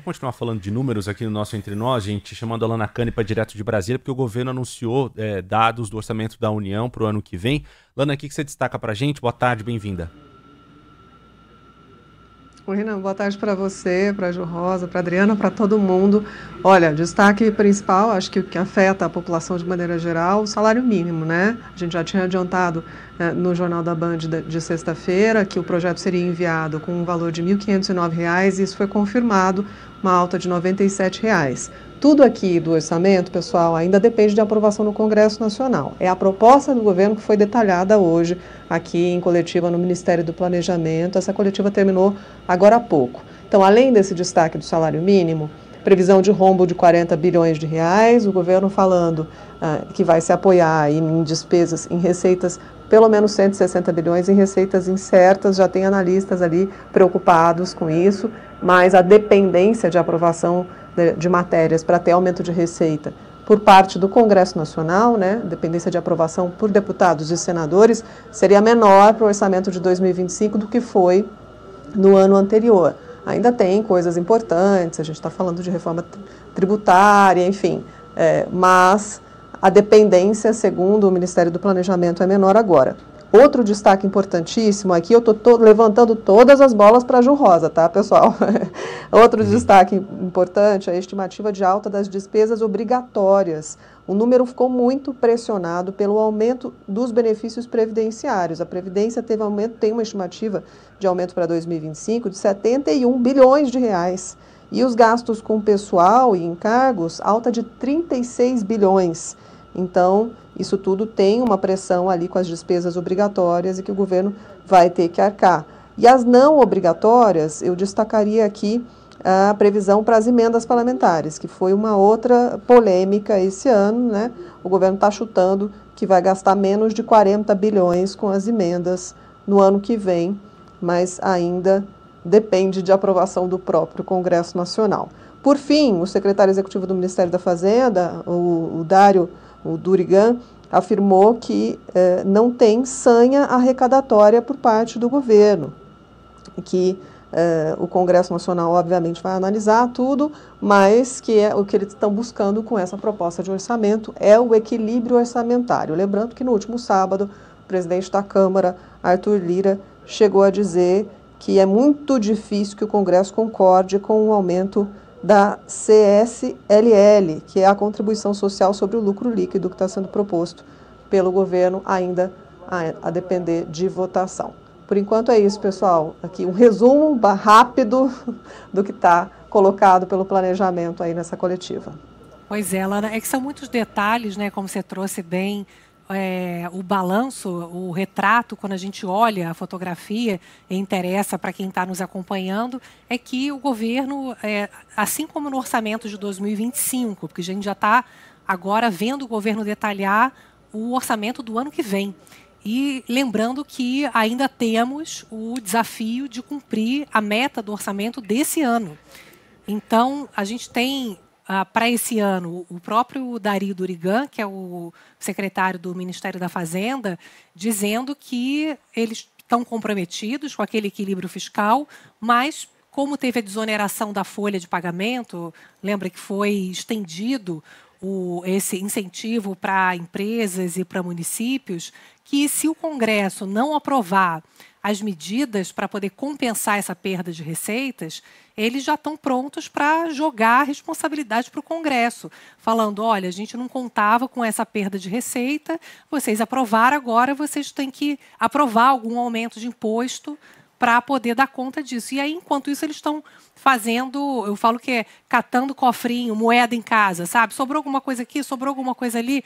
Vou continuar falando de números aqui no nosso Entre Nós, gente, chamando a Lana Canepa direto de Brasília, porque o governo anunciou dados do orçamento da União para o ano que vem. Lana, o que você destaca para a gente? Boa tarde, bem-vinda. Oi, Renan, boa tarde para você, para a Ju Rosa, para a Adriana, para todo mundo. Olha, destaque principal, acho que o que afeta a população de maneira geral, o salário mínimo, né? A gente já tinha adiantado no Jornal da Band de sexta-feira que o projeto seria enviado com um valor de R$ 1.509 e isso foi confirmado, uma alta de R$ 97. Tudo aqui do orçamento, pessoal, ainda depende de aprovação no Congresso Nacional. É a proposta do governo que foi detalhada hoje aqui em coletiva no Ministério do Planejamento. Essa coletiva terminou agora há pouco. Então, além desse destaque do salário mínimo, previsão de rombo de 40 bilhões de reais, o governo falando que vai se apoiar em despesas, em receitas, pelo menos 160 bilhões em receitas incertas, já tem analistas ali preocupados com isso, mas a dependência de aprovação de matérias para ter aumento de receita por parte do Congresso Nacional, né, dependência de aprovação por deputados e senadores, seria menor para o orçamento de 2025 do que foi no ano anterior. Ainda tem coisas importantes, a gente está falando de reforma tributária, enfim, mas a dependência, segundo o Ministério do Planejamento, é menor agora. Outro destaque importantíssimo, aqui eu estou levantando todas as bolas para a Ju Rosa, tá, pessoal? Outro destaque importante é a estimativa de alta das despesas obrigatórias. O número ficou muito pressionado pelo aumento dos benefícios previdenciários. A Previdência teve aumento, tem uma estimativa de aumento para 2025 de 71 bilhões de reais. E os gastos com pessoal e encargos, alta de 36 bilhões. Então, isso tudo tem uma pressão ali com as despesas obrigatórias e que o governo vai ter que arcar. E as não obrigatórias, eu destacaria aqui a previsão para as emendas parlamentares, que foi uma outra polêmica esse ano, né? O governo está chutando que vai gastar menos de 40 bilhões com as emendas no ano que vem, mas ainda depende de aprovação do próprio Congresso Nacional. Por fim, o secretário executivo do Ministério da Fazenda, o Durigan, afirmou que não tem sanha arrecadatória por parte do governo, que o Congresso Nacional, obviamente, vai analisar tudo, mas que o que eles estão buscando com essa proposta de orçamento é o equilíbrio orçamentário. Lembrando que no último sábado, o presidente da Câmara, Arthur Lira, chegou a dizer que é muito difícil que o Congresso concorde com o aumento da CSLL, que é a contribuição social sobre o lucro líquido que está sendo proposto pelo governo, ainda a depender de votação. Por enquanto é isso, pessoal. Aqui um resumo rápido do que está colocado pelo planejamento aí nessa coletiva. Pois é, Lana, é que são muitos detalhes, né, como você trouxe bem, o balanço, o retrato, quando a gente olha a fotografia e interessa para quem está nos acompanhando, é que o governo, assim como no orçamento de 2025, porque a gente já está agora vendo o governo detalhar o orçamento do ano que vem. E lembrando que ainda temos o desafio de cumprir a meta do orçamento desse ano. Então, a gente tem para esse ano o próprio Dario Durigan, que é o secretário do Ministério da Fazenda, dizendo que eles estão comprometidos com aquele equilíbrio fiscal, mas como teve a desoneração da folha de pagamento, lembra que foi estendido esse incentivo para empresas e para municípios, que se o Congresso não aprovar as medidas para poder compensar essa perda de receitas, eles já estão prontos para jogar a responsabilidade para o Congresso, falando, olha, a gente não contava com essa perda de receita, vocês aprovaram, agora vocês têm que aprovar algum aumento de imposto para poder dar conta disso. E aí, enquanto isso, eles estão fazendo, eu falo que é catando cofrinho, moeda em casa, sabe? Sobrou alguma coisa aqui, sobrou alguma coisa ali,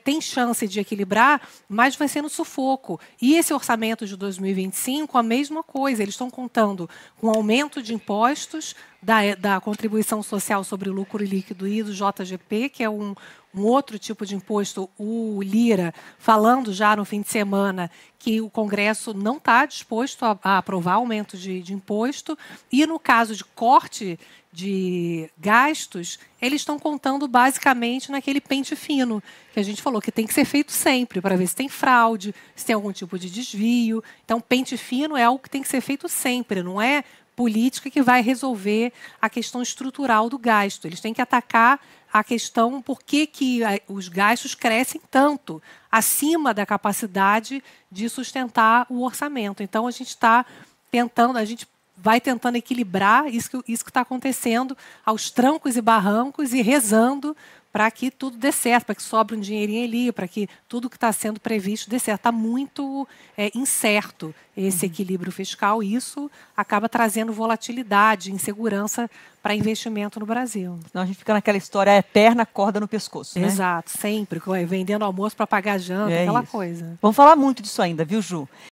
tem chance de equilibrar, mas vai ser no sufoco. E esse orçamento de 2025, a mesma coisa, eles estão contando com aumento de impostos, da contribuição social sobre o lucro líquido e do JGP, que é um outro tipo de imposto, o Lira, falando já no fim de semana que o Congresso não está disposto a aprovar aumento de imposto, e no caso de corte de gastos, eles estão contando basicamente naquele pente fino, que a gente falou que tem que ser feito sempre, para ver se tem fraude, se tem algum tipo de desvio. Então, pente fino é algo que tem que ser feito sempre, não é política que vai resolver a questão estrutural do gasto. Eles têm que atacar a questão por que os gastos crescem tanto acima da capacidade de sustentar o orçamento. Então, a gente vai tentando equilibrar isso que está acontecendo aos trancos e barrancos e rezando para que tudo dê certo, para que sobre um dinheirinho ali, para que tudo que está sendo previsto dê certo. Está muito incerto esse equilíbrio fiscal e isso acaba trazendo volatilidade, insegurança para investimento no Brasil. Senão a gente fica naquela história eterna, corda no pescoço, né? Exato, sempre. Vendendo almoço para pagar janta, aquela coisa. Vamos falar muito disso ainda, viu, Ju?